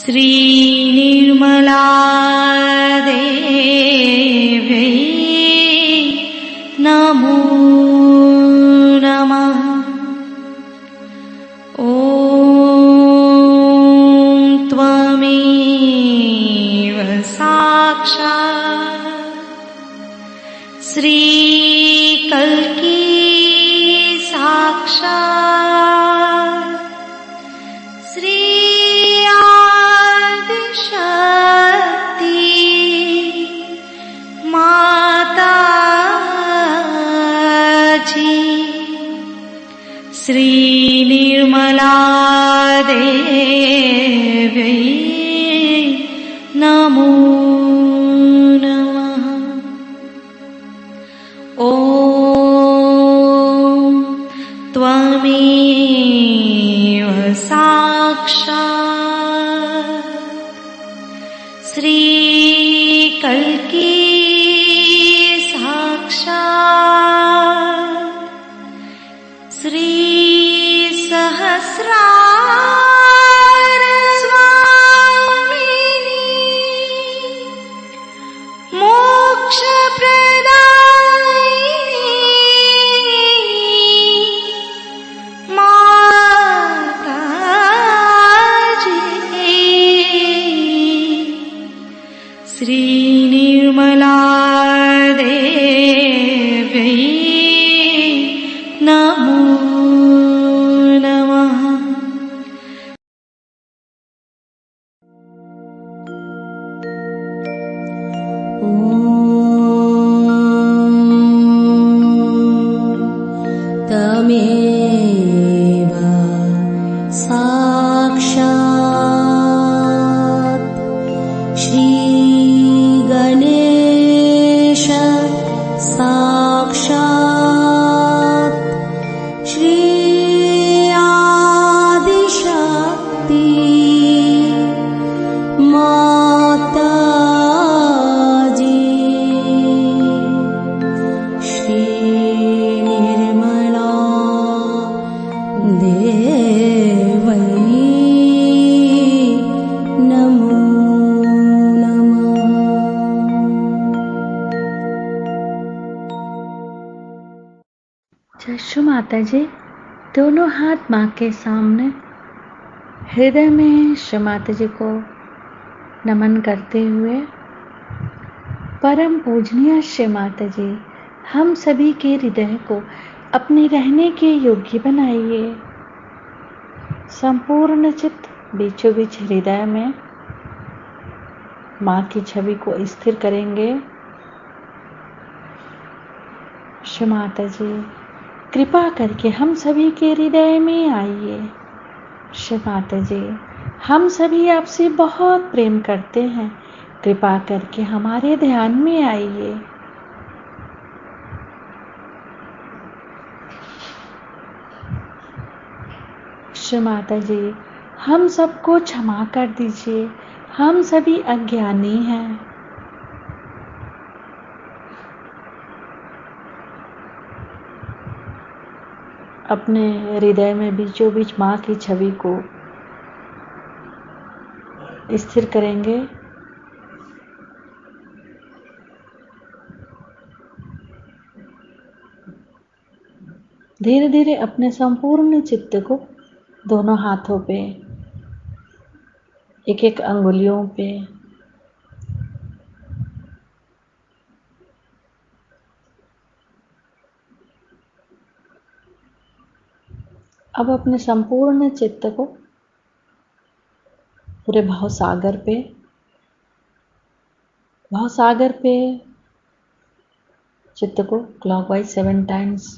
श्री निर्मला देव्यै नमो नमः। ॐ त्वमेव साक्षात् श्री कल्की साक्षात् श्री आदिशक्ति माताजी। श्री निर्मला देव्यै नमो नमः। ॐ त्वमेव साक्षात् श्री कल्की साक्षात् श्री सहस्रार स्वामिनी मोक्ष प्रदायिनी माताजी। श्री निर्मला देव्यै नमो नमः। तमेव साक्षात् श्री गणेश साक्षात् श्री आदिशक्ति माताजी। श्री निर्मला देव्यै नमो नमः। जशु माता जी, दोनों हाथ माँ के सामने हृदय में श्री माता जी को नमन करते हुए, परम पूजनीय श्री माता जी, हम सभी के हृदय को अपने रहने के योग्य बनाइए। संपूर्ण चित्त बीचों बीच हृदय में माँ की छवि को स्थिर करेंगे। श्री माता जी, कृपा करके हम सभी के हृदय में आइए। श्री माता जी, हम सभी आपसे बहुत प्रेम करते हैं, कृपा करके हमारे ध्यान में आइए। श्री माता जी, हम सबको क्षमा कर दीजिए, हम सभी अज्ञानी हैं। अपने हृदय में बीचों बीच माँ की छवि को स्थिर करेंगे। धीरे धीरे अपने संपूर्ण चित्त को दोनों हाथों पे, एक एक अंगुलियों पे अब अपने संपूर्ण चित्त को पूरे भवसागर पे चित्त को क्लॉकवाइज 7 टाइम्स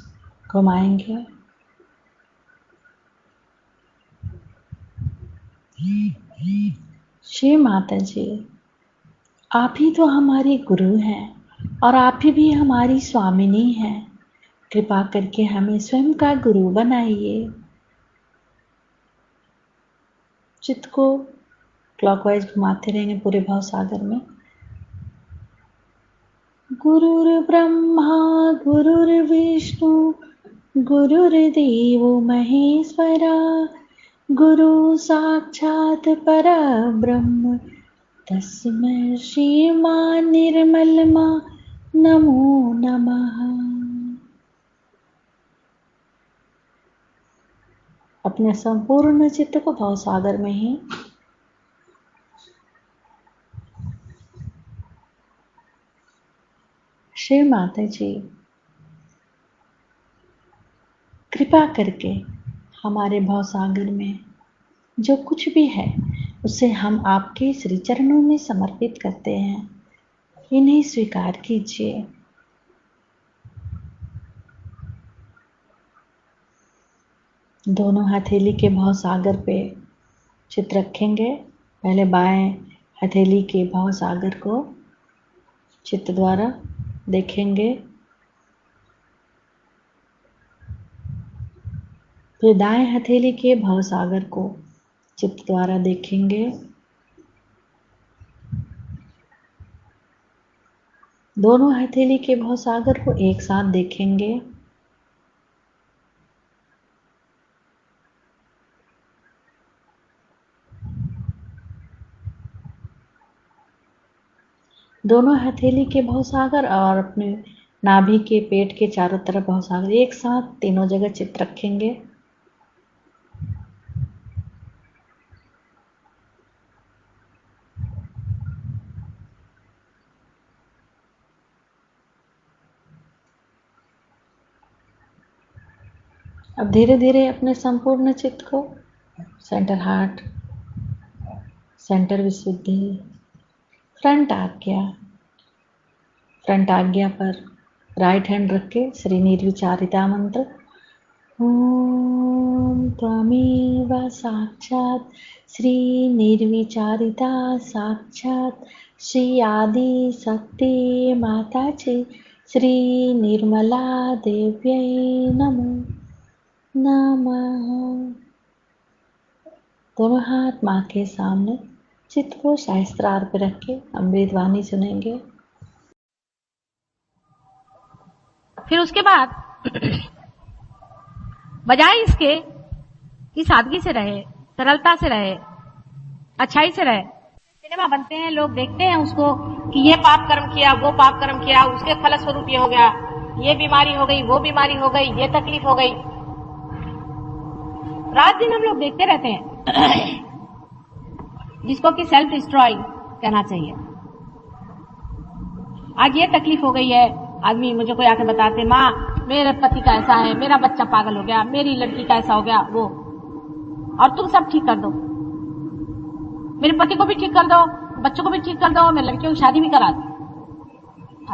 घुमाएंगे। श्री माता जी, आप ही तो हमारी गुरु हैं और आप ही भी हमारी स्वामिनी हैं। कृपा करके हमें स्वयं का गुरु बनाइए। चित्त को क्लॉकवाइज घुमाते रहेंगे पूरे भवसागर में। गुरुर्ब्रह्मा गुरुर्विष्णु गुरुर्देवो महेश्वरा गुरु साक्षात् परब्रह्म तस्मै श्रीमान निर्मलमा नमो नमः। अपने संपूर्ण चित्त को भाव सागर में ही श्री माता जी कृपा करके हमारे भाव सागर में जो कुछ भी है उसे हम आपके श्री चरणों में समर्पित करते हैं। इन्हें स्वीकार कीजिए। दोनों हथेली के भाव सागर पे चित रखेंगे। पहले बाएं हथेली के भाव सागर को चित्त द्वारा देखेंगे, फिर दाएं हथेली के भाव सागर को चित्त द्वारा देखेंगे। दोनों हथेली के भाव सागर को एक साथ देखेंगे। दोनों हथेली के भाव सागर और अपने नाभि के पेट के चारों तरफ भाव सागर एक साथ तीनों जगह चित्त रखेंगे। अब धीरे धीरे अपने संपूर्ण चित्त को सेंटर हार्ट, सेंटर विशुद्धि, फ्रंट आज्ञा पर राइट हैंड रख के श्री निर्विचारिता मंत्र ओम त्वमेव साक्षात् श्री निर्विचारिता साक्षात् श्री आदि शक्ति माता जी श्री निर्मला देव्यै नमो नमः। दोनों हाथ माँ के सामने चित्त को सहस्त्रार पे रख के अमृत वाणी सुनेंगे। फिर उसके बाद बजाय इसके कि सादगी से रहे, सरलता से रहे, अच्छाई से रहे। सिनेमा बनते हैं, लोग देखते हैं उसको कि ये पाप कर्म किया, वो पाप कर्म किया, उसके फलस्वरूप ये हो गया, ये बीमारी हो गई, वो बीमारी हो गई, ये तकलीफ हो गई। रात दिन हम लोग देखते रहते हैं जिसको कि सेल्फ डिस्ट्रॉय कहना चाहिए। आज ये तकलीफ हो गई है, आदमी मुझे कोई आके बताते माँ मेरे पति का ऐसा है, मेरा बच्चा पागल हो गया, मेरी लड़की का ऐसा हो गया, वो और तुम सब ठीक कर दो, मेरे पति को भी ठीक कर दो, बच्चों को भी ठीक कर दो, मेरी लड़कियों की शादी भी करा दो।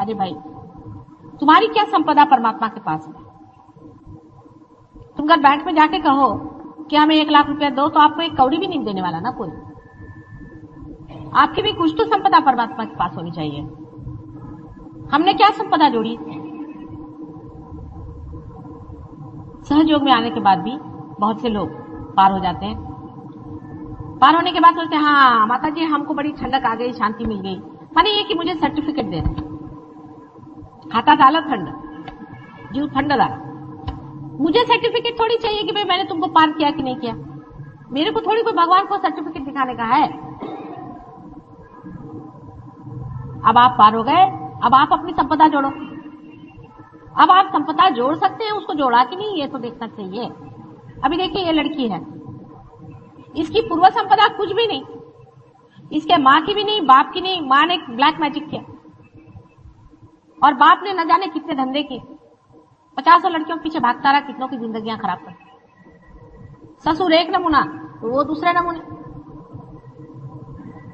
अरे भाई तुम्हारी क्या संपदा परमात्मा के पास है? तुम अगर बैंक में जाके कहो कि हमें 1 लाख रुपया दो तो आपको 1 कौड़ी भी नहीं देने वाला ना कोई। आपकी भी कुछ तो संपदा परमात्मा के पास होनी चाहिए। हमने क्या संपदा जोड़ी? सहयोग में आने के बाद भी बहुत से लोग पार हो जाते हैं। पार होने के बाद सोचते हैं हाँ माता जी हमको बड़ी ठंडक आ गई, शांति मिल गई। माने ये कि मुझे सर्टिफिकेट दे रहे, खाता डाला ठंड, जीव ठंड डाला। मुझे सर्टिफिकेट थोड़ी चाहिए कि भाई मैंने तुमको पार किया कि नहीं किया। मेरे को थोड़ी कोई भगवान को सर्टिफिकेट दिखाने का है। अब आप पार हो गए, अब आप अपनी संपदा जोड़ो। अब आप संपदा जोड़ सकते हैं, उसको जोड़ा कि नहीं ये तो देखना चाहिए। अभी देखिए ये लड़की है, इसकी पूर्व संपदा कुछ भी नहीं, इसके माँ की भी नहीं, बाप की नहीं। माँ ने ब्लैक मैजिक किया और बाप ने न जाने कितने धंधे किए, 50 लड़कियों के पीछे भागता रहा, कितनों की जिंदगियां खराब कर। ससुर एक नमूना तो वो दूसरे नमूने।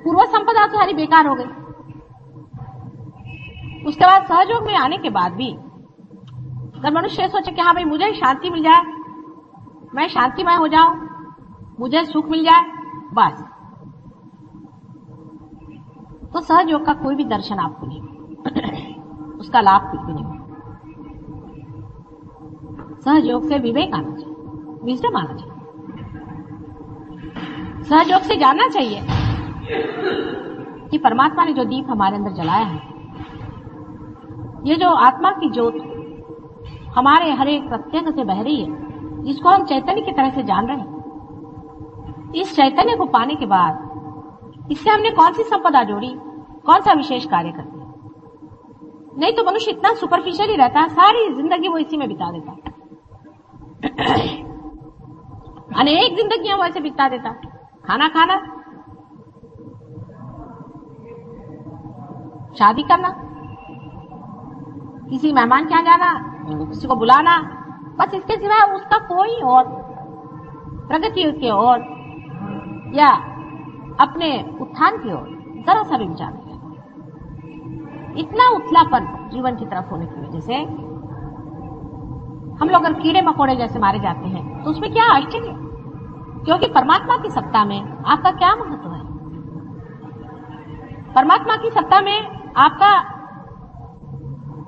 पूर्व संपदा तो सारी बेकार हो गई। उसके बाद सहयोग में आने के बाद भी अगर मनुष्य सोचे कि हाँ भाई मुझे शांति मिल जाए, मैं शांतिमय हो जाऊं, मुझे सुख मिल जाए, बस, तो सहयोग का कोई भी दर्शन आपको नहीं, उसका लाभ कुछ भी नहीं। सहयोग से विवेक आना चाहिए, विजडम आना चाहिए। सहयोग से जानना चाहिए कि परमात्मा ने जो दीप हमारे अंदर जलाया है, ये जो आत्मा की ज्योत हमारे हर एक प्रत्येक से बह रही है, जिसको हम चैतन्य की तरह से जान रहे हैं, इस चैतन्य को पाने के बाद इससे हमने कौन सी संपदा जोड़ी, कौन सा विशेष कार्य करते हैं? नहीं तो मनुष्य इतना सुपरफिशियली रहता है, सारी जिंदगी वो इसी में बिता देता, अनेक जिंदगियां वो ऐसे बिता देता। खाना खाना, शादी करना, किसी मेहमान के यहाँ जाना, किसी को बुलाना, बस इसके सिवा उसका कोई और प्रगति की ओर या अपने उत्थान की ओर जरा सा भी विचार नहीं है। इतना उथलापन जीवन की तरफ होने की वजह से हम लोग अगर कीड़े मकोड़े जैसे मारे जाते हैं तो उसमें क्या आश्चर्य, क्योंकि परमात्मा की सत्ता में आपका क्या महत्व है? परमात्मा की सत्ता में आपका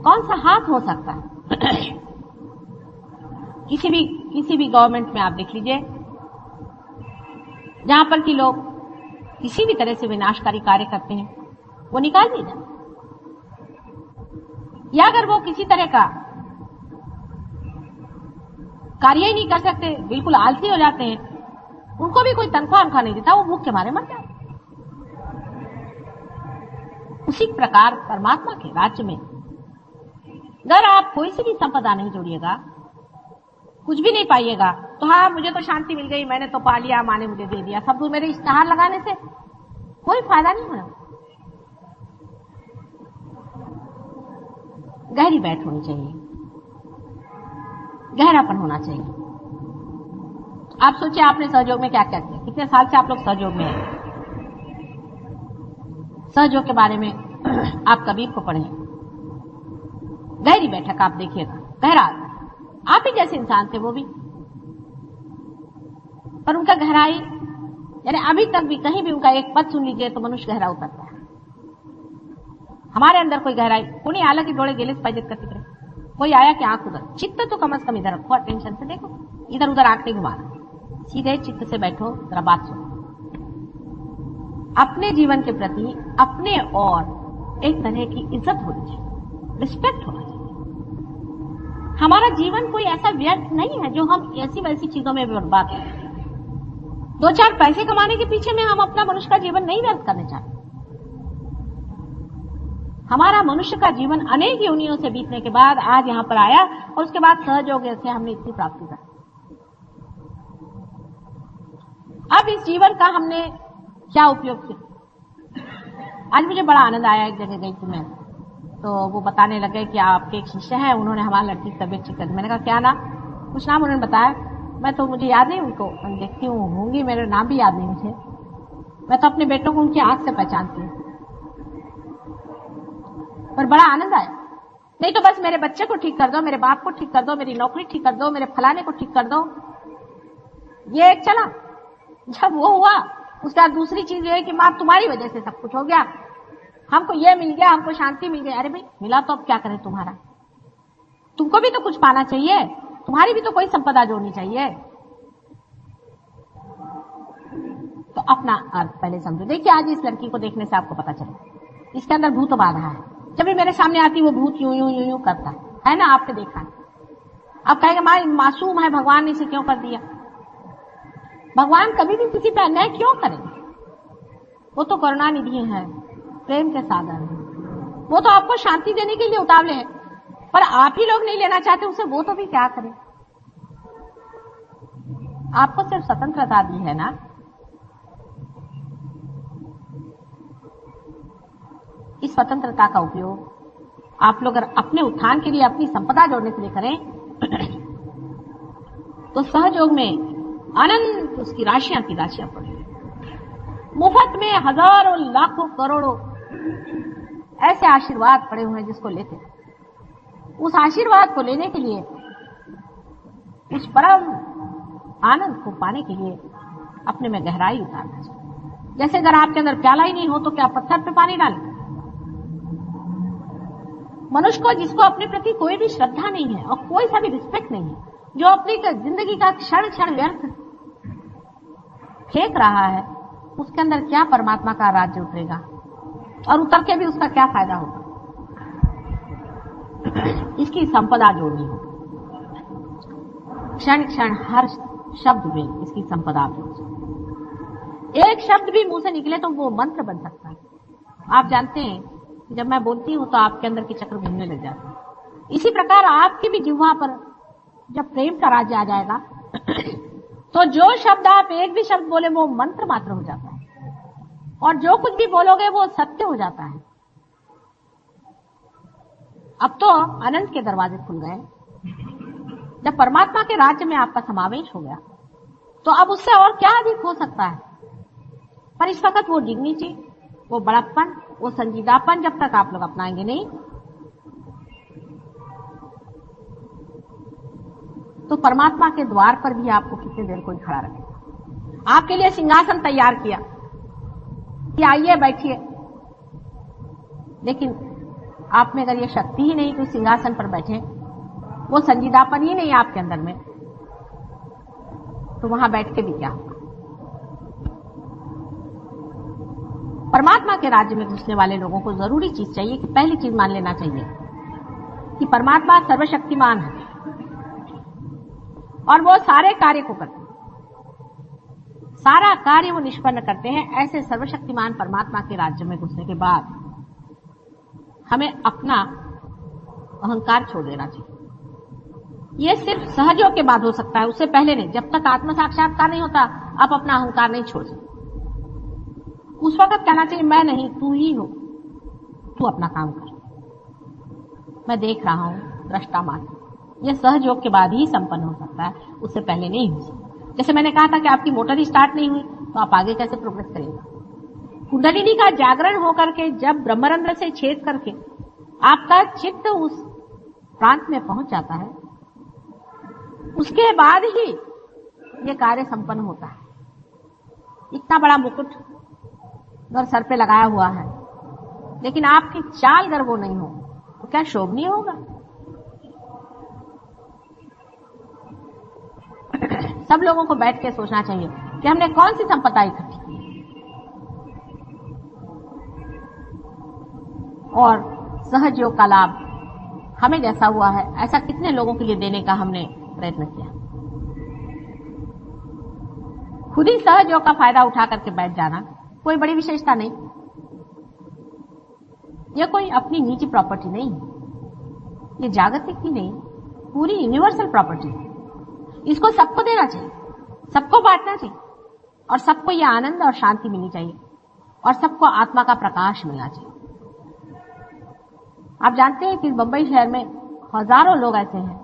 कौन सा हाथ हो सकता है? किसी भी गवर्नमेंट में आप देख लीजिए, जहां पर कि लोग किसी भी तरह से विनाशकारी कार्य करते हैं, वो निकाल दिए जाते, या अगर वो किसी तरह का कार्य ही नहीं कर सकते, बिल्कुल आलसी हो जाते हैं, उनको भी कोई तनख्वाह नहीं देता, वो भूख के मारे मर जाते। उसी प्रकार परमात्मा के राज्य में अगर आप कोई सी भी संपदा नहीं जोड़िएगा, कुछ भी नहीं पाइएगा, तो हाँ मुझे तो शांति मिल गई, मैंने तो पा लिया, माँ ने मुझे दे दिया, सब मेरे इश्तेहार लगाने से कोई फायदा नहीं होना। गहरी बैठ होनी चाहिए, गहरापन होना चाहिए। आप सोचिए आपने सहयोग में क्या क्या किया, कितने साल से आप लोग सहयोग में हैं। सहयोग के बारे में आप कबीर को पढ़ें, गहरी बैठक आप देखिएगा, गहरा, आप ही जैसे इंसान थे वो भी, पर उनका गहराई, यानी अभी तक भी कहीं भी उनका एक पद सुन लीजिए तो मनुष्य गहरा उतरता है। हमारे अंदर कोई गहराई, कोई आला की डोळे गेलेच पाहिजेत का तिकडे, कोई आया कि आंख उधर, चित्त तो कम से कम इधर रखो, अटेंशन से देखो, इधर उधर आंख नहीं घुमाना, सीधे चित्त से बैठो, जरा बात सुनो। अपने जीवन के प्रति अपने और एक तरह की इज्जत होनी चाहिए, रिस्पेक्ट होना चाहिए। हमारा जीवन कोई ऐसा व्यर्थ नहीं है जो हम ऐसी वैसी चीजों में बर्बाद करें। 2-4 पैसे कमाने के पीछे में हम अपना मनुष्य का जीवन नहीं व्यर्थ करने चाहते। हमारा मनुष्य का जीवन अनेक योनियों से बीतने के बाद आज यहाँ पर आया, और उसके बाद सहयोग से हमने इतनी प्राप्ति कर। अब इस जीवन का हमने क्या उपयोग किया? आज मुझे बड़ा आनंद आया, एक जगह गई थी मैं, तो वो बताने लगे कि आपके एक शिष्य हैं, उन्होंने हमारी लड़की की तबीयत ठीक कर दी। मैंने कहा क्या नाम? कुछ नाम उन्होंने बताया, मैं तो मुझे याद नहीं उनको, मैं देखती हूँ होंगी, मेरा नाम भी याद नहीं मुझे, मैं तो अपने बेटों को उनकी आंख से पहचानती हूँ। पर बड़ा आनंद आया, नहीं तो बस मेरे बच्चे को ठीक कर दो, मेरे बाप को ठीक कर दो, मेरी नौकरी ठीक कर दो, मेरे फलाने को ठीक कर दो, ये एक चला। जब वो हुआ उसके बाद दूसरी चीज ये है कि माँ तुम्हारी वजह से सब कुछ हो गया, हमको ये मिल गया, हमको शांति मिल गई। अरे भाई मिला तो अब क्या करें, तुम्हारा, तुमको भी तो कुछ पाना चाहिए, तुम्हारी भी तो कोई संपदा जोड़नी चाहिए। तो अपना अर्थ पहले समझो। देखिए आज इस लड़की को देखने से आपको पता चले इसके अंदर भूत बाधा है। जब भी मेरे सामने आती वो भूत यूं यूं यूं यूं करता है ना, आपने देखा है। आप कहेंगे माँ मासूम है, भगवान ने इसे क्यों कर दिया? भगवान कभी भी किसी पे अन्याय क्यों करेंगे? वो तो करुणा निधि है, प्रेम के सागर है, वो तो आपको शांति देने के लिए उतावले हैं, पर आप ही लोग नहीं लेना चाहते उसे, वो तो भी क्या करे? आपको सिर्फ स्वतंत्रता दी है ना, इस स्वतंत्रता का उपयोग आप लोग अगर अपने उत्थान के लिए, अपनी संपदा जोड़ने के लिए करें तो सहयोग में अनंत उसकी राशियां की राशियां पड़ी, मुफ्त में हजारों लाखों करोड़ों ऐसे आशीर्वाद पड़े हुए हैं जिसको लेते, उस आशीर्वाद को लेने के लिए, उस परम आनंद को पाने के लिए अपने में गहराई उतारना चाहिए। जैसे अगर आपके अंदर प्याला ही नहीं हो तो क्या पत्थर पे पानी डालें? मनुष्य को जिसको अपने प्रति कोई भी श्रद्धा नहीं है और कोई सा भी रिस्पेक्ट नहीं है, जो अपनी जिंदगी का क्षण क्षण व्यर्थ फेंक रहा है, उसके अंदर क्या परमात्मा का राज्य उतरेगा? और उतर के भी उसका क्या फायदा होगा? इसकी संपदा जोड़नी हो, क्षण क्षण हर शब्द में इसकी संपदा जोड़नी। एक शब्द भी मुंह से निकले तो वो मंत्र बन सकता है। आप जानते हैं जब मैं बोलती हूँ तो आपके अंदर के चक्र घूमने लग जाते हैं। इसी प्रकार आपकी भी जिह्वा पर जब प्रेम का राज्य आ जाएगा तो जो शब्द आप एक भी शब्द बोले वो मंत्र मात्र हो जाता है, और जो कुछ भी बोलोगे वो सत्य हो जाता है। अब तो अनंत के दरवाजे खुल गए। जब परमात्मा के राज्य में आपका समावेश हो गया तो अब उससे और क्या अधिक हो सकता है। पर इस वक्त वो डिग्निटी, वो बड़प्पन, वो संजीदापन जब तक आप लोग अपनाएंगे नहीं तो परमात्मा के द्वार पर भी आपको कितनी देर कोई खड़ा रखेगा। आपके लिए सिंहासन तैयार किया कि आइए बैठिए, लेकिन आप में अगर ये शक्ति ही नहीं कि सिंहासन पर बैठे, वो संजीदापन ही नहीं आपके अंदर में, तो वहां बैठ के भी क्या होगा। परमात्मा के राज्य में घुसने वाले लोगों को जरूरी चीज चाहिए कि पहली चीज मान लेना चाहिए कि परमात्मा सर्वशक्तिमान है और वो सारे कार्य को करते हैं, सारा कार्य वो निष्पन्न करते हैं। ऐसे सर्वशक्तिमान परमात्मा के राज्य में घुसने के बाद हमें अपना अहंकार छोड़ देना चाहिए। ये सिर्फ सहयोग के बाद हो सकता है, उससे पहले नहीं। जब तक आत्म साक्षात्कार नहीं होता आप अपना अहंकार नहीं छोड़ सकते। उस वक्त कहना चाहिए मैं नहीं, तू ही हो, तू अपना काम कर, मैं देख रहा हूं, दृष्टा मात्र। यह सहयोग के बाद ही संपन्न हो सकता है, उससे पहले नहीं हो सकता। जैसे मैंने कहा था कि आपकी मोटर ही स्टार्ट नहीं हुई तो आप आगे कैसे प्रोग्रेस करेंगे। कुंडलिनी का जागरण होकर के जब ब्रह्मरंध्र से छेद करके आपका चित्त उस प्रांत में पहुंच जाता है, उसके बाद ही ये कार्य संपन्न होता है। इतना बड़ा मुकुट अगर सर पे लगाया हुआ है लेकिन आपकी चाल अगर वो नहीं हो तो क्या शोभनीय होगा। सब लोगों को बैठ के सोचना चाहिए कि हमने कौन सी संपदा इकट्ठी की और सहयोग का लाभ हमें जैसा हुआ है ऐसा कितने लोगों के लिए देने का हमने प्रयत्न किया। खुद ही सहयोग का फायदा उठा करके बैठ जाना कोई बड़ी विशेषता नहीं। यह कोई अपनी निजी प्रॉपर्टी नहीं, ये जागतिक ही नहीं, पूरी यूनिवर्सल प्रॉपर्टी है। इसको सबको देना चाहिए, सबको बांटना चाहिए और सबको यह आनंद और शांति मिलनी चाहिए और सबको आत्मा का प्रकाश मिलना चाहिए। आप जानते हैं कि बंबई शहर में हजारों लोग ऐसे हैं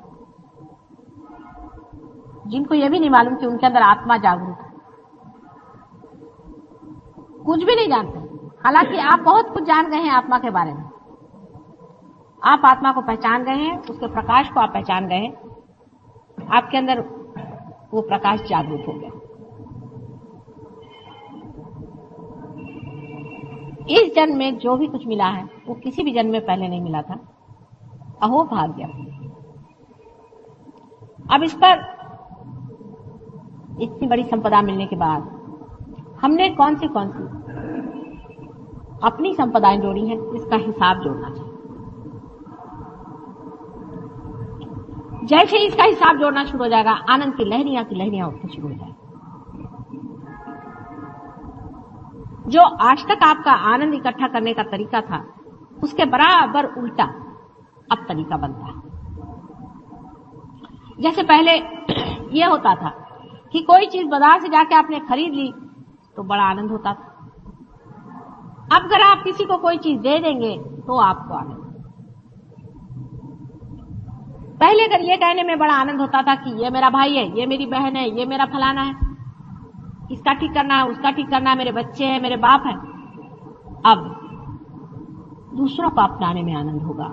जिनको यह भी नहीं मालूम कि उनके अंदर आत्मा जागरूक है, कुछ भी नहीं जानते। हालांकि आप बहुत कुछ जान गए हैं आत्मा के बारे में, आप आत्मा को पहचान गए हैं, उसके प्रकाश को आप पहचान गए हैं, आपके अंदर वो प्रकाश जागरूक हो गया। इस जन्म में जो भी कुछ मिला है वो किसी भी जन्म में पहले नहीं मिला था। अहो भाग्य। अब इस पर इतनी बड़ी संपदा मिलने के बाद हमने कौन सी अपनी संपदाएं जोड़ी हैं, इसका हिसाब जोड़ना चाहिए। जैसे ही इसका हिसाब जोड़ना शुरू हो जाएगा आनंद की लहरियां उठनी शुरू हो जाएगी। जो आज तक आपका आनंद इकट्ठा करने का तरीका था उसके बराबर उल्टा अब तरीका बनता है। जैसे पहले यह होता था कि कोई चीज बाजार से जाके आपने खरीद ली तो बड़ा आनंद होता था। अब अगर आप किसी को कोई चीज दे देंगे तो आपको आनंद। पहले अगर ये कहने में बड़ा आनंद होता था कि ये मेरा भाई है, ये मेरी बहन है, ये मेरा फलाना है, इसका ठीक करना है, उसका ठीक करना है, मेरे बच्चे हैं, मेरे बाप है। अब दूसरों को अपनाने में आनंद होगा।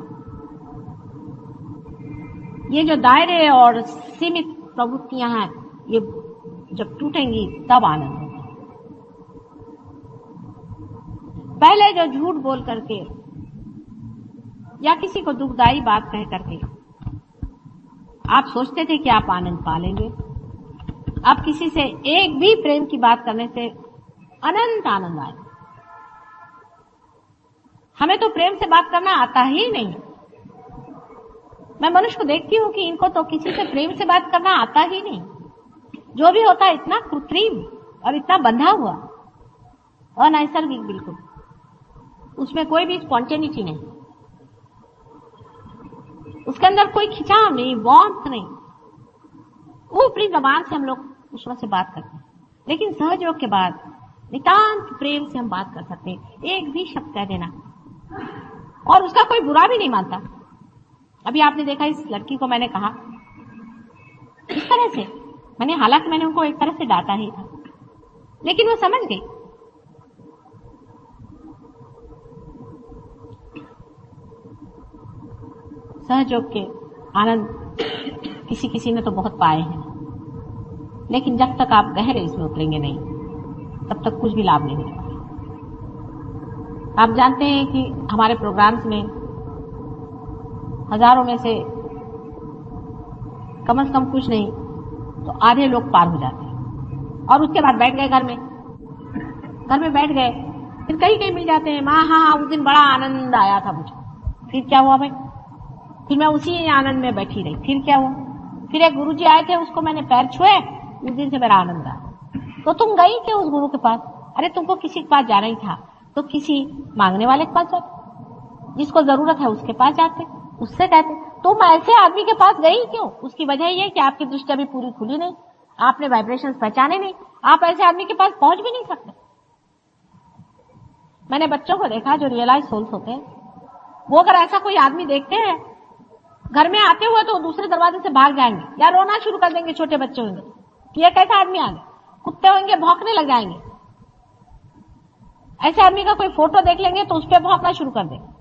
ये जो दायरे और सीमित प्रवृत्तियां हैं ये जब टूटेंगी तब आनंद होगा। पहले जो झूठ बोल करके या किसी को दुखदाई बात कह करके आप सोचते थे कि आप आनंद पा लेंगे, अब किसी से एक भी प्रेम की बात करने से अनंत आनंद आए। हमें तो प्रेम से बात करना आता ही नहीं। मैं मनुष्य को देखती हूं कि इनको तो किसी से प्रेम से बात करना आता ही नहीं। जो भी होता है इतना कृत्रिम और इतना बंधा हुआ अनैसर्गिक बिल्कुल, उसमें कोई भी स्पॉन्टेनिटी नहीं, उसके अंदर कोई खिंचाव नहीं, वार्मथ नहीं। ऊपरी जबान से हम लोग ईश्वर से बात करते हैं, लेकिन सहयोग के बाद नितांत प्रेम से हम बात कर सकते हैं। एक भी शब्द कह देना और उसका कोई बुरा भी नहीं मानता। अभी आपने देखा इस लड़की को मैंने कहा इस तरह से, हालांकि मैंने उनको एक तरह से डांटा ही था, लेकिन वो समझ गई। सहयोग के आनंद किसी किसी ने तो बहुत पाए हैं, लेकिन जब तक आप गहरे इसमें उतरेंगे नहीं, तब तक कुछ भी लाभ नहीं मिलेगा। आप जानते हैं कि हमारे प्रोग्राम्स में हजारों में से कम से कम कुछ नहीं तो आधे लोग पार हो जाते हैं और उसके बाद बैठ गए घर में बैठ गए, फिर कहीं कहीं मिल जाते हैं। माँ हाँ उस दिन बड़ा आनंद आया था मुझे, फिर क्या हुआ भाई? फिर मैं उसी आनंद में बैठी रही, फिर क्या हुआ? फिर एक गुरुजी आए थे, उसको मैंने पैर छुए, उस दिन से मेरा आनंद आया। तो तुम गई क्यों उस गुरु के पास? अरे तुमको किसी के पास जाना ही था तो किसी मांगने वाले के पास जाते, जिसको जरूरत है उसके पास जाते, उससे कहते। तुम ऐसे आदमी के पास गई क्यों? उसकी वजह ये कि आपकी दृष्टि अभी पूरी खुली नहीं, आपने वाइब्रेशंस पहचाने नहीं, आप ऐसे आदमी के पास पहुंच भी नहीं सकते। मैंने बच्चों को देखा जो रियलाइज सोल्स होते हैं, वो अगर ऐसा कोई आदमी देखते हैं घर में आते हुए तो दूसरे दरवाजे से भाग जाएंगे या रोना शुरू कर देंगे। छोटे बच्चे होंगे कि ये कैसा आदमी आ गया, कुत्ते होंगे भौंकने लग जाएंगे। ऐसे आदमी का कोई फोटो देख लेंगे तो उस पर भौंकना शुरू कर देंगे।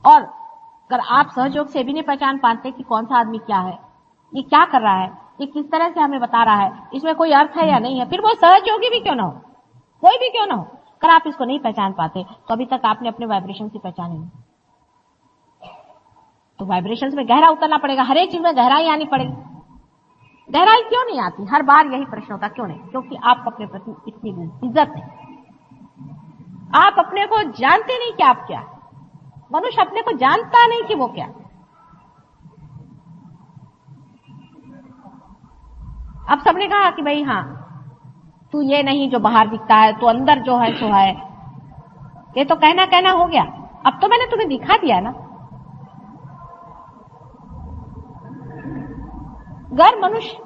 और अगर आप सहयोग से भी नहीं पहचान पाते कि कौन सा आदमी क्या है, ये क्या कर रहा है, ये किस तरह से हमें बता रहा है, इसमें कोई अर्थ है या नहीं है, फिर वो सहयोगी भी क्यों ना हो, कोई भी क्यों ना हो, अगर आप इसको नहीं पहचान पाते तो अभी तक आपने अपने वाइब्रेशन से पहचाने नहीं। तो वाइब्रेशंस में गहरा उतरना पड़ेगा, हर एक चीज में गहराई आनी पड़ेगी। गहराई क्यों नहीं आती? हर बार यही प्रश्न होता, क्यों नहीं? क्योंकि आप अपने प्रति इतनी इज्जत है, आप अपने को जानते नहीं कि आप क्या। मनुष्य अपने को जानता नहीं कि वो क्या। अब सबने कहा कि भाई हाँ तू ये नहीं जो बाहर दिखता है, तू अंदर जो है सो है। ये तो कहना हो गया, अब तो मैंने तुम्हें दिखा दिया ना। अगर मनुष्य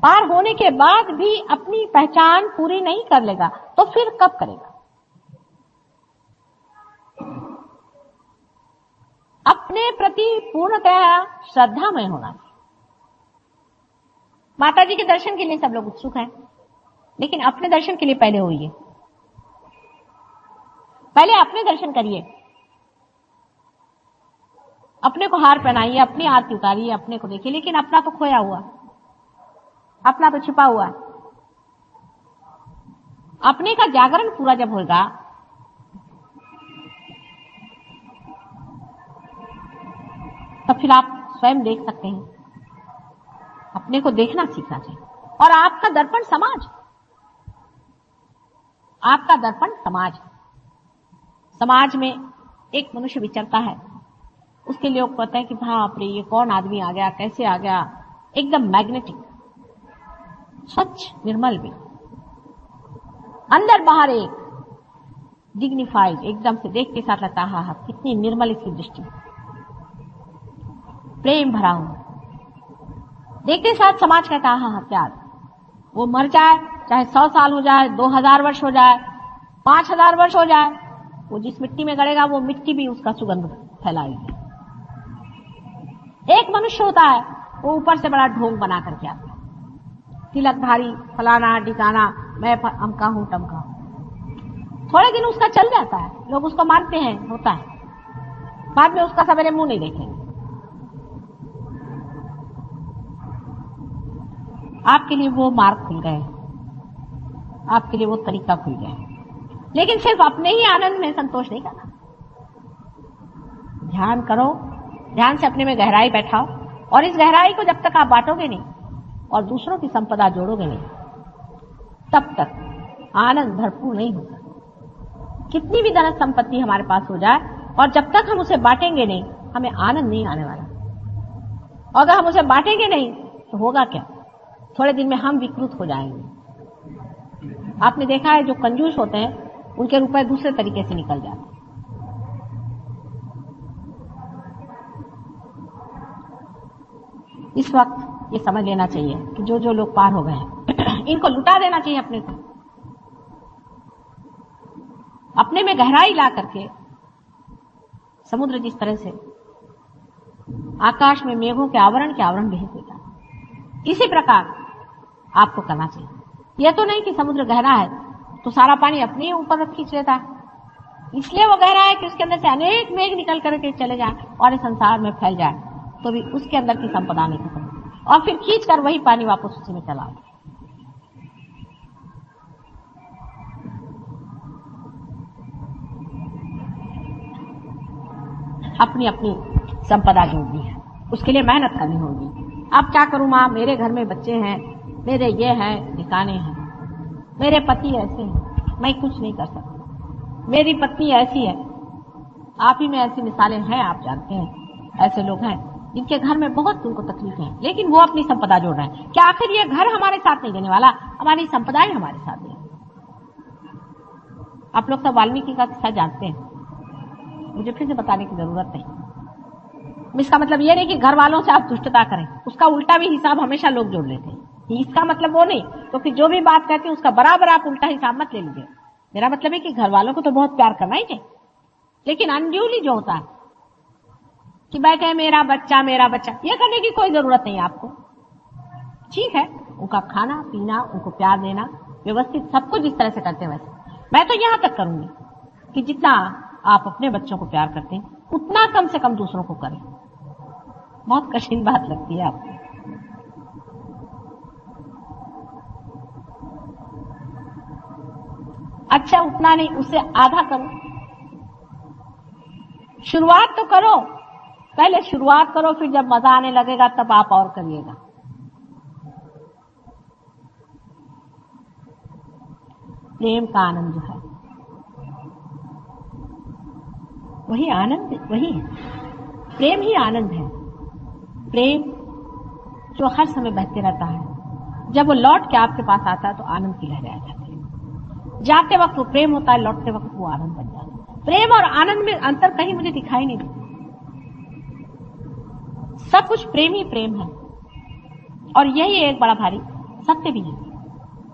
पार होने के बाद भी अपनी पहचान पूरी नहीं कर लेगा तो फिर कब करेगा? अपने प्रति पूर्णतः श्रद्धामय होना चाहिए। माता जी के दर्शन के लिए सब लोग उत्सुक हैं, लेकिन अपने दर्शन के लिए पहले होइए, पहले अपने दर्शन करिए, अपने को हार पहनाइए, अपनी आरती उतारिए, अपने को देखिए। लेकिन अपना तो खोया हुआ, अपना तो छिपा हुआ। अपने का जागरण पूरा जब होगा तब फिर आप स्वयं देख सकते हैं। अपने को देखना सीखना चाहिए। और आपका दर्पण समाज, आपका दर्पण समाज। समाज में एक मनुष्य विचरता है, उसके लिए लोग कहते हैं कि बाप रे ये कौन आदमी आ गया, कैसे आ गया, एकदम मैग्नेटिक, स्वच्छ निर्मल भी, अंदर बाहर एक डिग्निफाइड, एकदम से देख के साथ लगता है हाँ कितनी निर्मल इसकी दृष्टि, प्रेम भरा हुआ। देखते साथ समाज कहता है हाँ प्यार। वो मर जाए चाहे 100 साल हो जाए, 2000 वर्ष हो जाए, 5000 वर्ष हो जाए, वो जिस मिट्टी में गड़ेगा वो मिट्टी भी उसका सुगंध फैलाएगी। एक मनुष्य होता है वो ऊपर से बड़ा ढोंग बना करके आता है, तिलकधारी, फलाना ढिकाना, मैं अमका हूं टमका हूं। थोड़े दिन उसका चल जाता है, लोग उसको मानते हैं, होता है, बाद में उसका सवेरे मुंह नहीं देखेंगे। आपके लिए वो मार्ग खुल गए, आपके लिए वो तरीका खुल गया। लेकिन सिर्फ अपने ही आनंद में संतोष नहीं करना, ध्यान करो, ध्यान से अपने में गहराई बैठाओ, और इस गहराई को जब तक आप बांटोगे नहीं और दूसरों की संपदा जोड़ोगे नहीं, तब तक आनंद भरपूर नहीं होगा। कितनी भी धन संपत्ति हमारे पास हो जाए और जब तक हम उसे बांटेंगे नहीं, हमें आनंद नहीं आने वाला। और अगर हम उसे बांटेंगे नहीं तो होगा क्या? थोड़े दिन में हम विकृत हो जाएंगे। आपने देखा है जो कंजूस होते हैं उनके रुपए दूसरे तरीके से निकल जाते हैं। इस वक्त ये समझ लेना चाहिए कि जो जो लोग पार हो गए हैं इनको लुटा देना चाहिए अपने को, अपने में गहराई ला करके। समुद्र जिस तरह से आकाश में मेघों के आवरण भेज देता है, इसी प्रकार आपको करना चाहिए। यह तो नहीं कि समुद्र गहरा है तो सारा पानी अपने ही ऊपर खींच लेता है, इसलिए वो गहरा है कि उसके अंदर से अनेक मेघ निकल करके चले जाए और इस संसार में फैल जाए, तो भी उसके अंदर की संपदा नहीं खत्म और फिर खींच कर वही पानी वापस उसी में चला आए। अपनी अपनी संपदा जोड़नी है, उसके लिए मेहनत करनी होगी। अब क्या करूं मां, मेरे घर में बच्चे हैं, मेरे ये हैं ठिकाने हैं, मेरे पति ऐसे हैं, मैं कुछ नहीं कर सकती, मेरी पत्नी ऐसी है। आप ही में ऐसी मिसालें हैं, आप जानते हैं ऐसे लोग हैं जिनके घर में बहुत उनको तकलीफ है, लेकिन वो अपनी संपदा जोड़ रहे हैं। क्या आखिर ये घर हमारे साथ नहीं देने वाला, हमारी संपदाएं हमारे साथ दें। आप लोग सब वाल्मीकि का किस्सा जानते हैं, मुझे फिर से बताने की जरूरत नहीं। इसका मतलब ये नहीं कि घर वालों से आप दुष्टता करें, उसका उल्टा भी हिसाब हमेशा लोग जोड़ लेते हैं। इसका मतलब वो नहीं तो फिर जो भी बात कहते हैं उसका बराबर आप उल्टा हिसाब मत ले लीजिए। मेरा मतलब है कि घर वालों को तो बहुत प्यार करना ही चाहिए, लेकिन अनड्यूली जो होता है कि बैठे मेरा बच्चा, ये करने की कोई जरूरत नहीं आपको। ठीक है, उनका खाना पीना, उनको प्यार देना व्यवस्थित सब कुछ जिस तरह से करते हैं वैसे। मैं तो यहां तक करूंगी कि जितना आप अपने बच्चों को प्यार करते हैं उतना कम से कम दूसरों को करें। बहुत कठिन बात लगती है आपको, अच्छा उतना नहीं, उससे आधा करो। शुरुआत तो करो, पहले शुरुआत करो, फिर जब मजा आने लगेगा तब आप और करिएगा। प्रेम का आनंद जो है वही आनंद, वही है प्रेम ही आनंद है। प्रेम जो हर समय बहते रहता है, जब वो लौट के आपके पास आता है तो आनंद की लहरें आ जाती है। जाते वक्त वो प्रेम होता है, लौटते वक्त वो आनंद बन जाता है। प्रेम और आनंद में अंतर कहीं मुझे दिखाई नहीं देता, सब कुछ प्रेम ही प्रेम है, और यही एक बड़ा भारी सत्य भी है,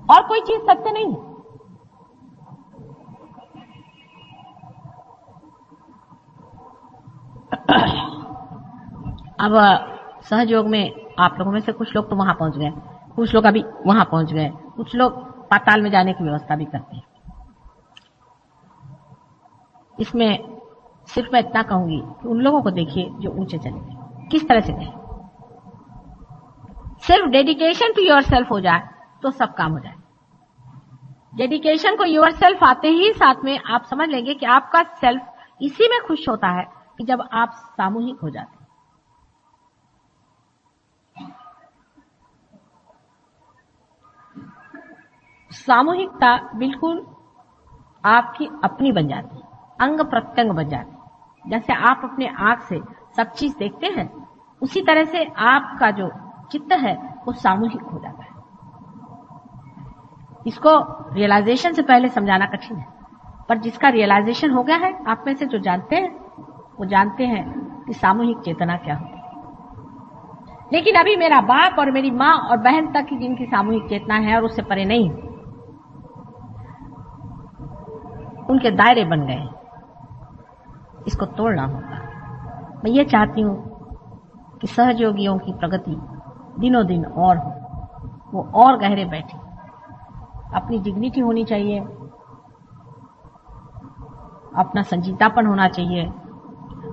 और कोई चीज सत्य नहीं है। अब सहयोग में आप लोगों में से कुछ लोग तो वहां पहुंच गए, कुछ लोग अभी वहां पहुंच गए, कुछ लोग पाताल में जाने की व्यवस्था भी करते हैं। इसमें सिर्फ मैं इतना कहूंगी कि उन लोगों को देखिए जो ऊंचे चले गए, किस तरह से गए। सिर्फ डेडिकेशन टू योर सेल्फ हो जाए तो सब काम हो जाए। डेडिकेशन को योर सेल्फ आते ही साथ में आप समझ लेंगे कि आपका सेल्फ इसी में खुश होता है कि जब आप सामूहिक हो जाते हैं। सामूहिकता बिल्कुल आपकी अपनी बन जाती है, अंग प्रत्यंग बन जाती है। जैसे आप अपने आंख से सब चीज देखते हैं, उसी तरह से आपका जो चित्त है वो सामूहिक हो जाता है। इसको रियलाइजेशन से पहले समझाना कठिन है, पर जिसका रियलाइजेशन हो गया है, आप में से जो जानते हैं वो जानते हैं कि सामूहिक चेतना क्या होती है। लेकिन अभी मेरा बाप और मेरी माँ और बहन तक की जिनकी सामूहिक चेतना है और उससे परे नहीं, उनके दायरे बन गए, इसको तोड़ना होगा। मैं ये चाहती हूं कि सहयोगियों की प्रगति दिनों दिन और हो, वो और गहरे बैठे। अपनी डिग्निटी होनी चाहिए, अपना संजीदापन होना चाहिए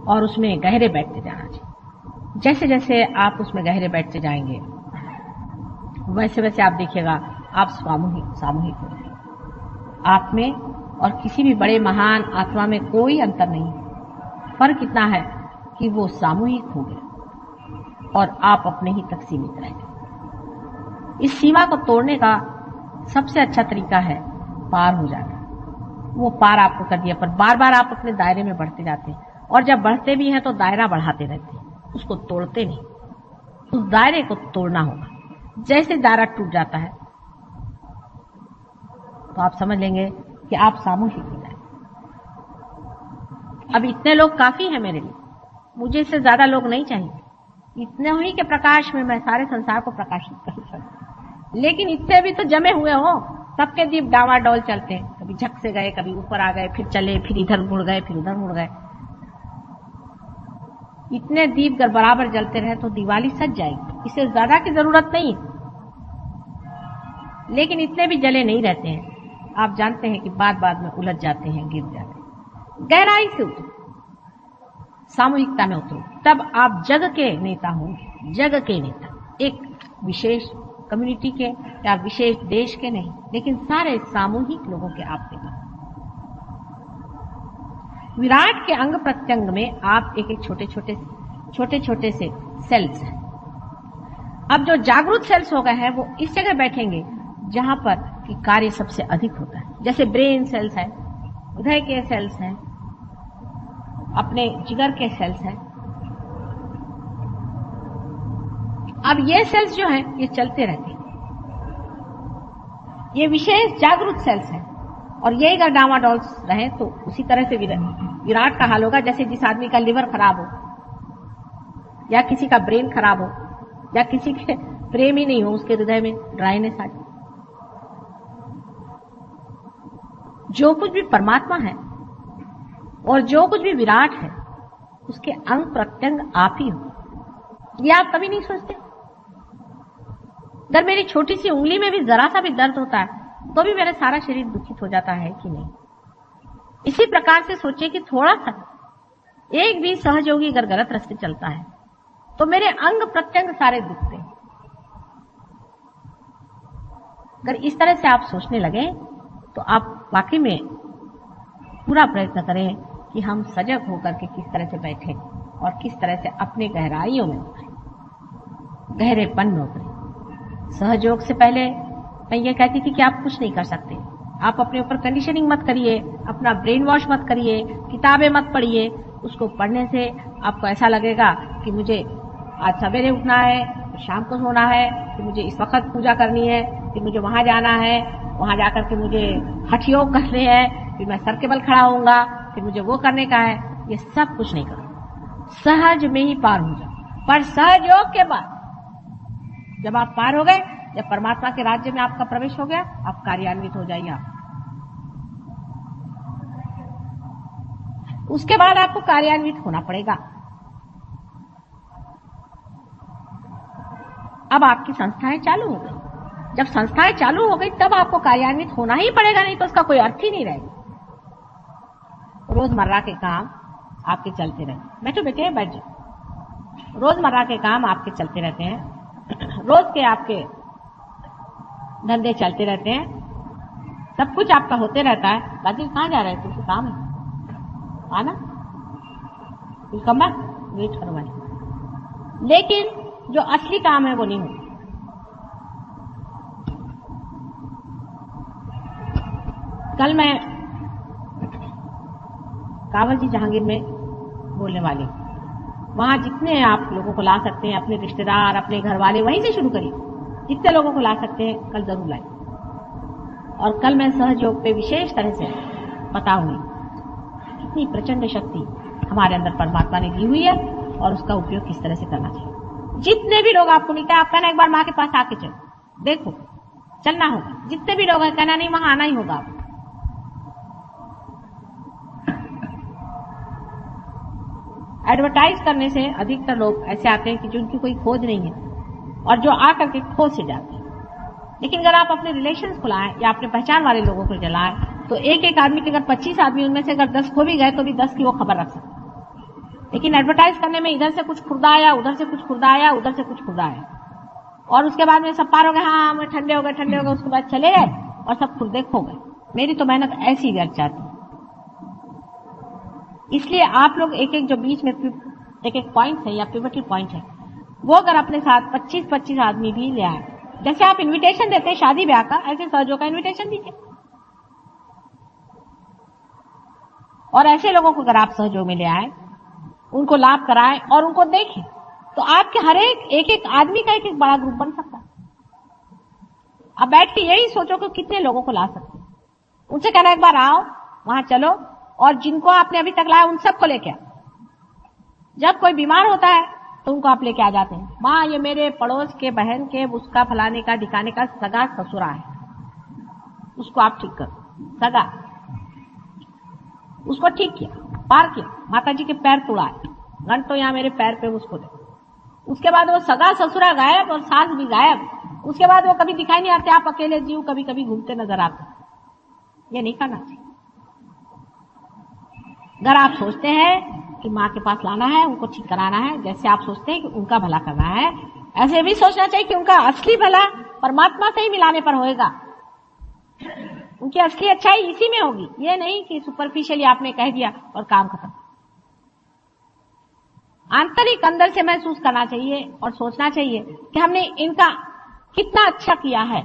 और उसमें गहरे बैठते जाना चाहिए। जैसे जैसे आप उसमें गहरे बैठते जाएंगे वैसे वैसे आप देखिएगा आप सामूहिक हो जाएंगे। आप में और किसी भी बड़े महान आत्मा में कोई अंतर नहीं है। फर्क इतना है कि वो सामूहिक हो गया और आप अपने ही तक सीमित रह गए। इस सीमा को तोड़ने का सबसे अच्छा तरीका है पार हो जाना। वो पार आपको कर दिया, पर बार बार आप अपने दायरे में बढ़ते जाते हैं, और जब बढ़ते भी हैं तो दायरा बढ़ाते रहते हैं, उसको तोड़ते नहीं। उस दायरे को तोड़ना होगा। जैसे दायरा टूट जाता है तो आप समझ लेंगे कि आप सामूहिक हो जाए। अब इतने लोग काफी है मेरे लिए, मुझे इससे ज्यादा लोग नहीं चाहिए। इतने ही के प्रकाश में मैं सारे संसार को प्रकाशित कर सकती, लेकिन इतने भी तो जमे हुए हो, सबके दीप डावाडोल चलते हैं, कभी झक से गए, कभी ऊपर आ गए, फिर चले, फिर इधर मुड़ गए, फिर उधर मुड़ गए। इतने दीप अगर बराबर जलते रहे तो दिवाली सज जाएगी, इससे ज्यादा की जरूरत नहीं। लेकिन इतने भी जले नहीं रहते हैं, आप जानते हैं कि बाद बाद में उलझ जाते हैं, गिर जाते हैं। गहराई से उतरो, सामूहिकता में उतरो, तब आप जग के नेता होंगे। जग के नेता, एक विशेष कम्युनिटी के या विशेष देश के नहीं, लेकिन सारे सामूहिक लोगों के आप नेता। विराट के अंग प्रत्यंग में आप एक एक छोटे छोटे से सेल्स हैं। अब जो जागरूक सेल्स हो गए हैं वो इस जगह बैठेंगे जहां पर कि कार्य सबसे अधिक होता है। जैसे ब्रेन सेल्स है, हृदय के सेल्स हैं, अपने जिगर के सेल्स हैं। अब ये सेल्स जो हैं ये चलते रहते हैं, ये विशेष जागरूक सेल्स हैं। और ये अगर डामाडोल रहे तो उसी तरह से विराट का हाल होगा। जैसे जिस आदमी का लिवर खराब हो, या किसी का ब्रेन खराब हो, या किसी के प्रेम ही नहीं हो, उसके हृदय में ड्राइनेस आ जाए। जो कुछ भी परमात्मा है और जो कुछ भी विराट है, उसके अंग प्रत्यंग आप ही हो। ये आप कभी नहीं सोचते? अगर मेरी छोटी सी उंगली में भी जरा सा भी दर्द होता है तो भी मेरा सारा शरीर दुखित हो जाता है कि नहीं? इसी प्रकार से सोचिए कि थोड़ा सा एक भी सहयोगी अगर गलत रास्ते चलता है तो मेरे अंग प्रत्यंग सारे दुखते हैं। अगर इस तरह से आप सोचने लगे तो आप वाकई में पूरा प्रयत्न करें कि हम सजग होकर के किस तरह से बैठे और किस तरह से अपने गहराइयों में उतरे, गहरेपन में उतरे। सहयोग से पहले मैं ये कहती थी कि आप कुछ नहीं कर सकते। आप अपने ऊपर कंडीशनिंग मत करिए, अपना ब्रेन वॉश मत करिए, किताबें मत पढ़िए। उसको पढ़ने से आपको ऐसा लगेगा कि मुझे आज सवेरे उठना है, फिर शाम को सोना है, फिर मुझे इस वक्त पूजा करनी है, फिर मुझे वहां जाना है, वहां जाकर के मुझे हठ योग करने हैं, फिर मैं सर के बल खड़ा होऊंगा, फिर मुझे वो करने का है। ये सब कुछ नहीं करो, सहज में ही पार हो जाओ। पर सहयोग के बाद जब आप पार हो गए, जब परमात्मा के राज्य में आपका प्रवेश हो गया, आप कार्यान्वित हो जाइए। उसके बाद आपको कार्यान्वित होना पड़ेगा। अब आपकी संस्थाएं चालू हो गई। जब संस्थाएं चालू हो गई तब आपको कार्यान्वित होना ही पड़ेगा, नहीं तो उसका कोई अर्थ ही नहीं रहेगा। रोजमर्रा के काम आपके चलते रहते। बैठो बेटे, बैठ जाओ। रोजमर्रा के काम आपके चलते रहते हैं, रोज के आपके धंधे चलते रहते हैं, सब कुछ आपका होते रहता है। बाजी कहाँ जा रहे हैं? तुमको काम है आना, कम बैक, वेट करो भाई। लेकिन जो असली काम है वो नहीं होता। कल मैं कांवल जी जहांगीर में बोलने वाली हूं। वहां जितने आप लोगों को ला सकते हैं, अपने रिश्तेदार, अपने घर वाले, वहीं से शुरू करिए। जितने लोगों को ला सकते हैं कल जरूर लाइए। और कल मैं सहयोग पे विशेष तरह से बताऊंगी कितनी प्रचंड शक्ति हमारे अंदर परमात्मा ने दी हुई है और उसका उपयोग किस तरह से करना चाहिए। जितने भी लोग आपको मिलते हैं, आप कहना एक बार माँ के पास आके चलो, देखो, चलना होगा। जितने भी लोग हैं, कहना नहीं, वहां आना ही होगा आपको। एडवर्टाइज करने से अधिकतर लोग ऐसे आते हैं कि जिनकी कोई खोज नहीं है और जो आकर के खोज से जाते हैं। लेकिन अगर आप अपने रिलेशंस खुलाएं या अपने पहचान वाले लोगों को जलाएं तो एक एक आदमी के अगर 25 आदमी उनमें से अगर 10 खो भी गए तो भी 10 की वो खबर रख सकते हैं। लेकिन एडवर्टाइज करने में इधर से कुछ खुर्दा आया, उधर से कुछ खुर्दा आया, उधर से कुछ खुर्दा आया, और उसके बाद में सब पार हो गए, हाँ हम ठंडे हो गए, उसके बाद चले गए और सब खुर्दे खो गए। मेरी तो मेहनत ऐसी व्यर्थ जाती। इसलिए आप लोग एक एक जो बीच में एक एक पॉइंट है या पिवटल पॉइंट है, वो अगर अपने साथ 25-25 आदमी भी ले आए। जैसे आप इनविटेशन देते हैं शादी ब्याह का, ऐसे सहयोग का इनविटेशन दीजिए। और ऐसे लोगों को अगर आप सहयोग में ले आए, उनको लाभ कराएं और उनको देखें, तो आपके हर एक एक आदमी का एक एक बड़ा ग्रुप बन सकता है। अब बैठ के यही सोचो कि कितने लोगों को ला सकते हैं। उनसे कहना एक बार आओ, वहां चलो और जिनको आपने अभी तक लाया उन सबको लेके आओ। जब कोई बीमार होता है तो उनको आप लेके आ जाते हैं। माँ ये मेरे पड़ोस के बहन के उसका फलाने का ढिकाने का सगा ससुरा है, उसको आप ठीक करो। सगा उसको ठीक किया, पार किया, माता जी के पैर तोड़ाए, घंटों यहाँ मेरे पैर पे उसको दे। उसके बाद वो सगा ससुरा गायब और सास भी गायब। उसके बाद वो कभी दिखाई नहीं आते, आप अकेले जीव कभी कभी घूमते नजर आते। ये नहीं करना चाहिए। अगर आप सोचते हैं कि माँ के पास लाना है, उनको ठीक कराना है, जैसे आप सोचते हैं कि उनका भला करना है, ऐसे भी सोचना चाहिए कि उनका असली भला परमात्मा से ही मिलाने पर होएगा। उनकी असली अच्छाई इसी में होगी, ये नहीं कि सुपरफिशियली आपने कह दिया और काम खत्म। आंतरिक अंदर से महसूस करना चाहिए और सोचना चाहिए कि हमने इनका कितना अच्छा किया है।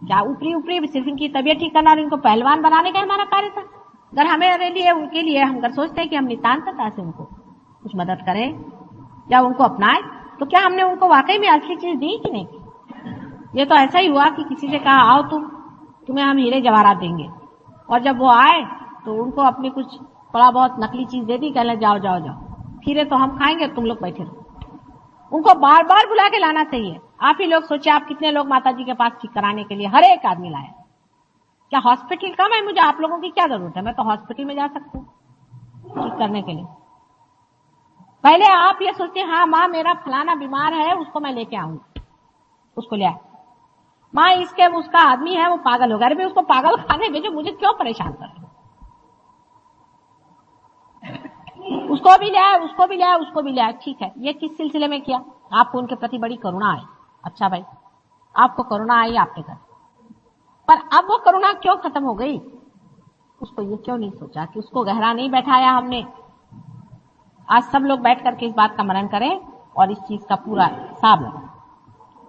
क्या ऊपरी ऊपरी सिर्फ इनकी तबीयत ठीक करना और इनको पहलवान बनाने का हमारा कार्य था? अगर हमारे लिए उनके लिए हम अगर सोचते हैं कि हम नितांतता से उनको कुछ मदद करें या उनको अपनाएं, तो क्या हमने उनको वाकई में असली चीज दी कि नहीं? ये तो ऐसा ही हुआ कि किसी से कहा आओ तुम्हें हम हीरे जवाहरात देंगे, और जब वो आए तो उनको अपनी कुछ थोड़ा बहुत नकली चीज दे दी, कहने जाओ जाओ जाओ, हीरे तो हम खाएंगे, तुम लोग बैठे रहो। उनको बार बार बुला के लाना चाहिए। आप ही लोग सोचिए, आप कितने लोग माता जी के पास ठीक कराने के लिए हर एक आदमी लाए। क्या हॉस्पिटल कम है? मुझे आप लोगों की क्या जरूरत है? मैं तो हॉस्पिटल में जा सकती हूँ ठीक करने के लिए। पहले आप ये सोचते हाँ माँ मेरा फलाना बीमार है, उसको मैं लेके आऊंगी, उसको ले आए। माँ इसके उसका आदमी है वो पागल हो गया, अरे भाई उसको पागल खाने भेजो, मुझे क्यों परेशान कर रहे हो? उसको भी ले आए, उसको भी ले आए, उसको भी ले आए। ठीक है, ये किस सिलसिले में किया? आपको उनके प्रति बड़ी करुणा आई। अच्छा भाई, आपको करुणा आई, आपने कर, पर अब वो करुणा क्यों खत्म हो गई? उसको ये क्यों नहीं सोचा कि उसको गहरा नहीं बैठाया हमने? आज सब लोग बैठ करके इस बात का मनन करें और इस चीज का पूरा हिसाब लगाएं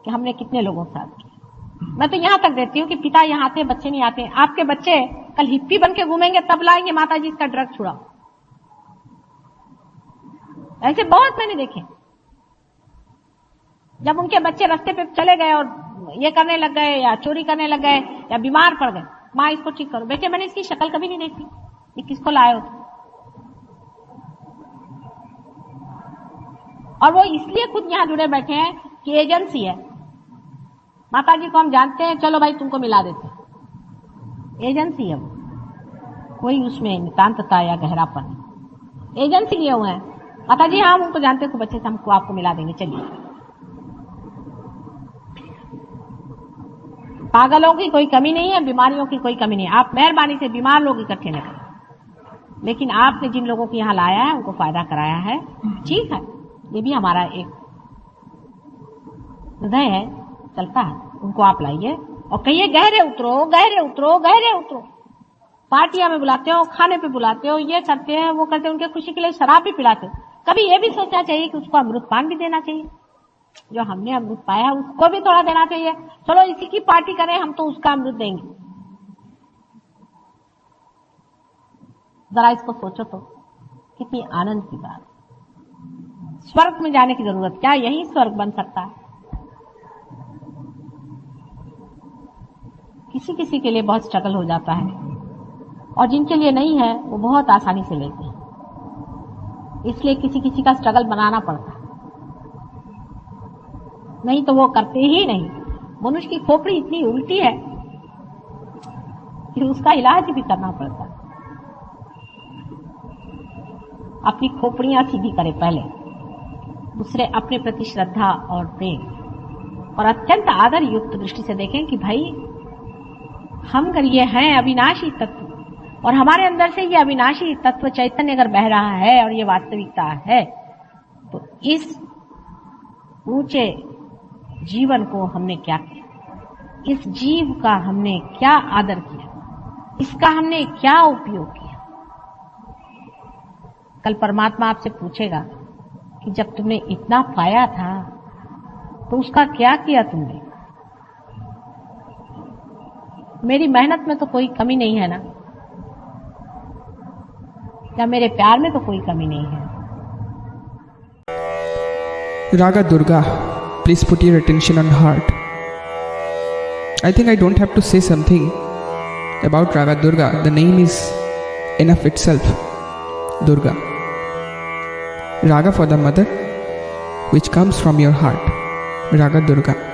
कि हमने कितने लोगों के साथ किया। मैं तो यहां तक देती हूँ कि पिता यहाँ आते, बच्चे नहीं आते। आपके बच्चे कल हिप्पी बन के घूमेंगे, तब लाएंगे माता जी इसका ड्रग छुड़ाओ। ऐसे बहुत मैंने देखे। जब उनके बच्चे रास्ते पे चले गए और ये करने लग गए या चोरी करने लग गए या बीमार पड़ गए, माँ इसको ठीक करो। बेटे मैंने इसकी शक्ल कभी नहीं देखी, ये किसको लाए हो? और वो इसलिए खुद यहाँ जुड़े बैठे हैं कि एजेंसी है, माता जी को हम जानते हैं, चलो भाई तुमको मिला देते हैं। एजेंसी है वो, कोई उसमें नितांतता या गहरापन। एजेंसी लिए हुए हैं माता जी, हाँ हम उनको जानते हैं, बच्चे से हमको आपको मिला देंगे, चलिए। पागलों की कोई कमी नहीं है, बीमारियों की कोई कमी नहीं है। आप मेहरबानी से बीमार लोग इकट्ठे न करें, लेकिन आपने जिन लोगों को यहाँ लाया है उनको फायदा कराया है, ठीक है, ये भी हमारा एक हृदय है, चलता है। उनको आप लाइए और कहिए गहरे उतरो, गहरे उतरो, गहरे उतरो। पार्टियां में बुलाते हो, खाने पे बुलाते हो, ये करते हैं वो करते हैं, उनके खुशी के लिए शराब भी पिलाते हो। कभी ये भी सोचना चाहिए कि उसको अमृत पान भी देना चाहिए। जो हमने अमृत पाया है उसको भी थोड़ा देना चाहिए। चलो इसी की पार्टी करें, हम तो उसका अमृत देंगे। जरा इसको सोचो तो, कितनी आनंद की बात। स्वर्ग में जाने की जरूरत क्या, यही स्वर्ग बन सकता है। किसी किसी के लिए बहुत स्ट्रगल हो जाता है और जिनके लिए नहीं है वो बहुत आसानी से लेते हैं। इसलिए किसी किसी का स्ट्रगल बनाना पड़ता है, नहीं तो वो करते ही नहीं। मनुष्य की खोपड़ी इतनी उल्टी है कि उसका इलाज भी करना पड़ता है। अपनी खोपड़ियां सीधी करे पहले, दूसरे अपने प्रति श्रद्धा और प्रेम और अत्यंत आदर युक्त दृष्टि से देखें कि भाई हम अगर ये हैं अविनाशी तत्व और हमारे अंदर से ये अविनाशी तत्व चैतन्य अगर बह रहा है और ये वास्तविकता है, तो इस ऊंचे जीवन को हमने क्या किया, इस जीव का हमने क्या आदर किया, इसका हमने क्या उपयोग किया। कल परमात्मा आपसे पूछेगा कि जब तुमने इतना पाया था तो उसका क्या किया तुमने। मेरी मेहनत में तो कोई कमी नहीं है ना, या मेरे प्यार में तो कोई कमी नहीं है। Raga Durga, please put your attention on heart. I think I don't have to say something about Raga Durga. The name is enough itself. Durga. Raga for the mother, which comes from your heart. Raga Durga.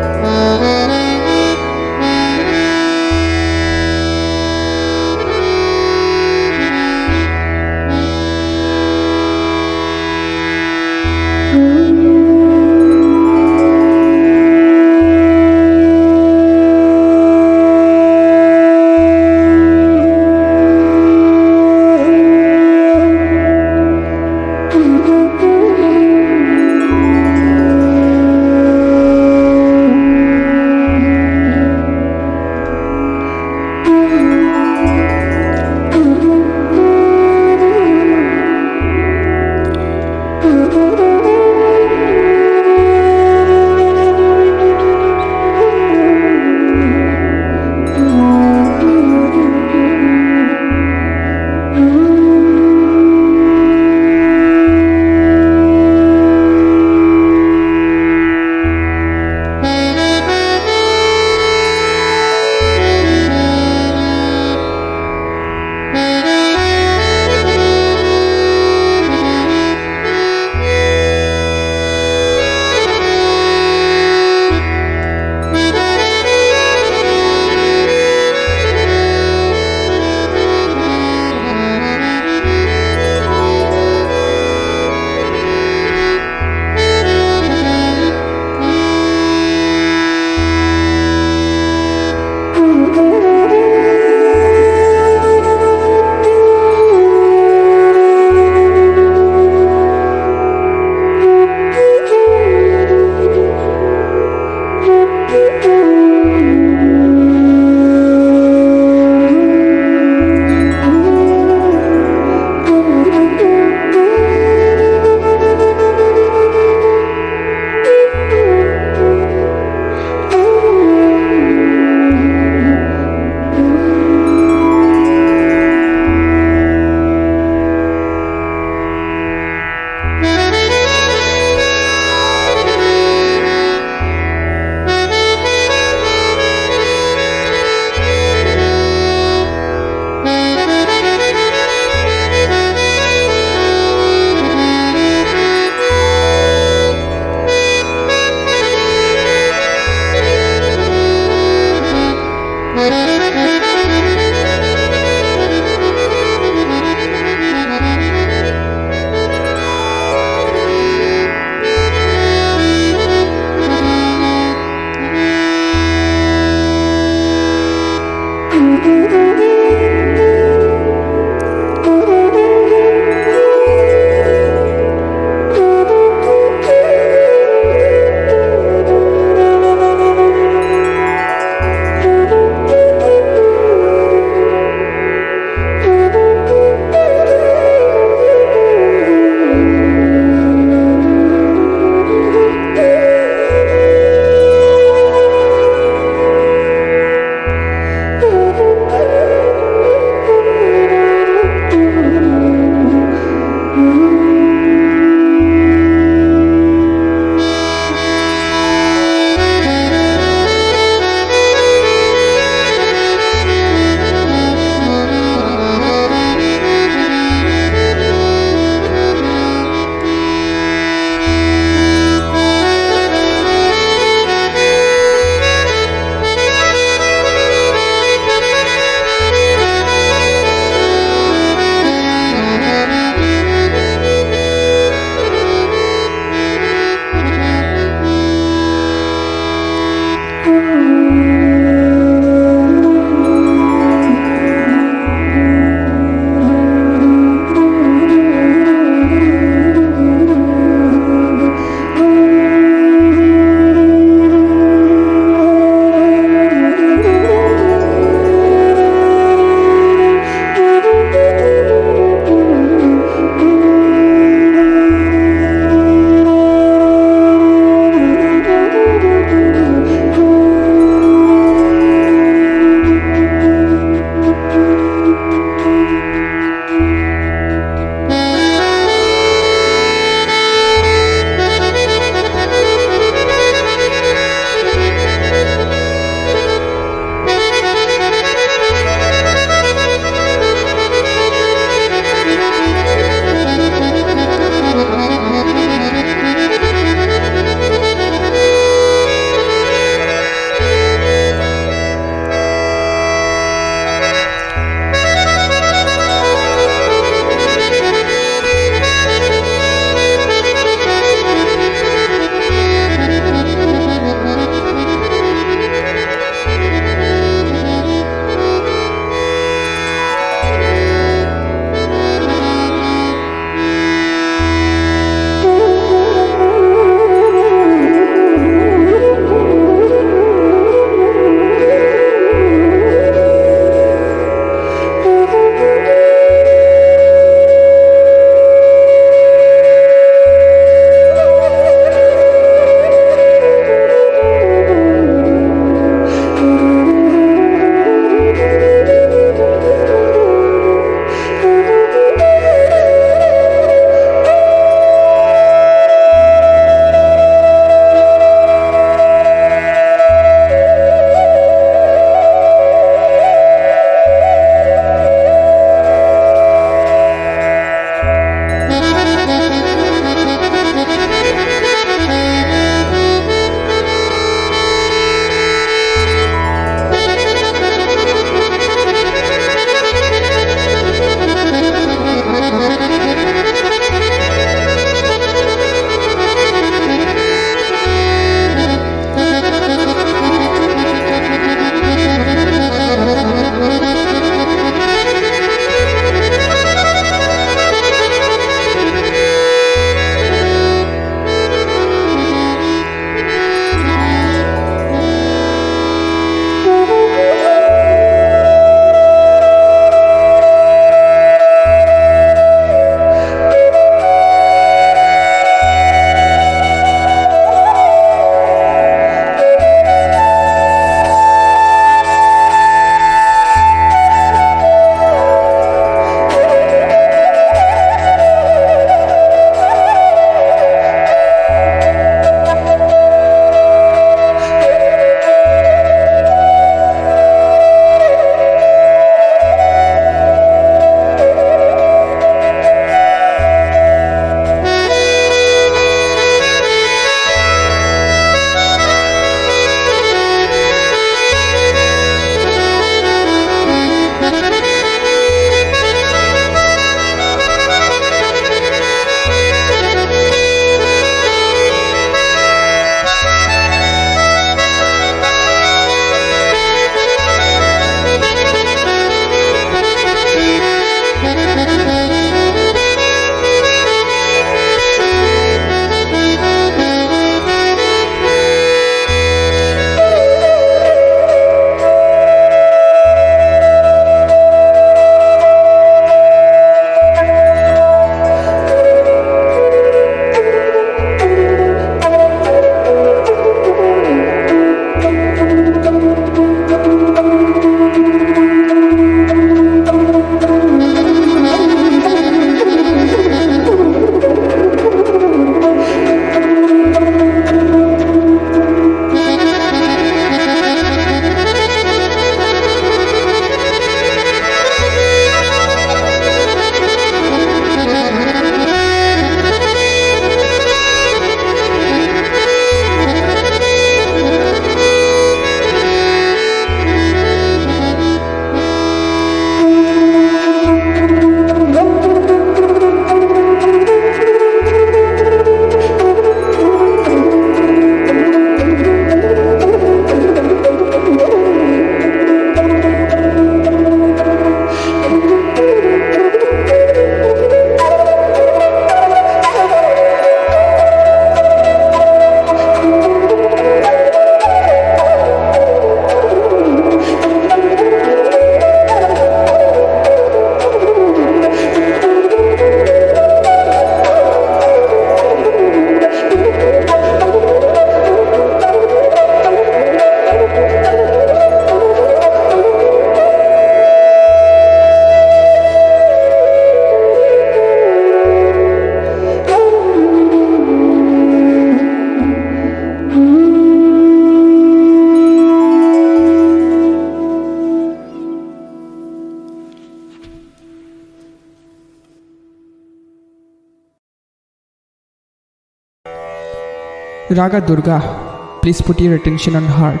Raga Durga, please put your attention on heart.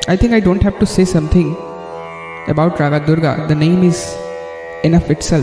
I think I don't have to say something about Raga Durga. The name is enough itself.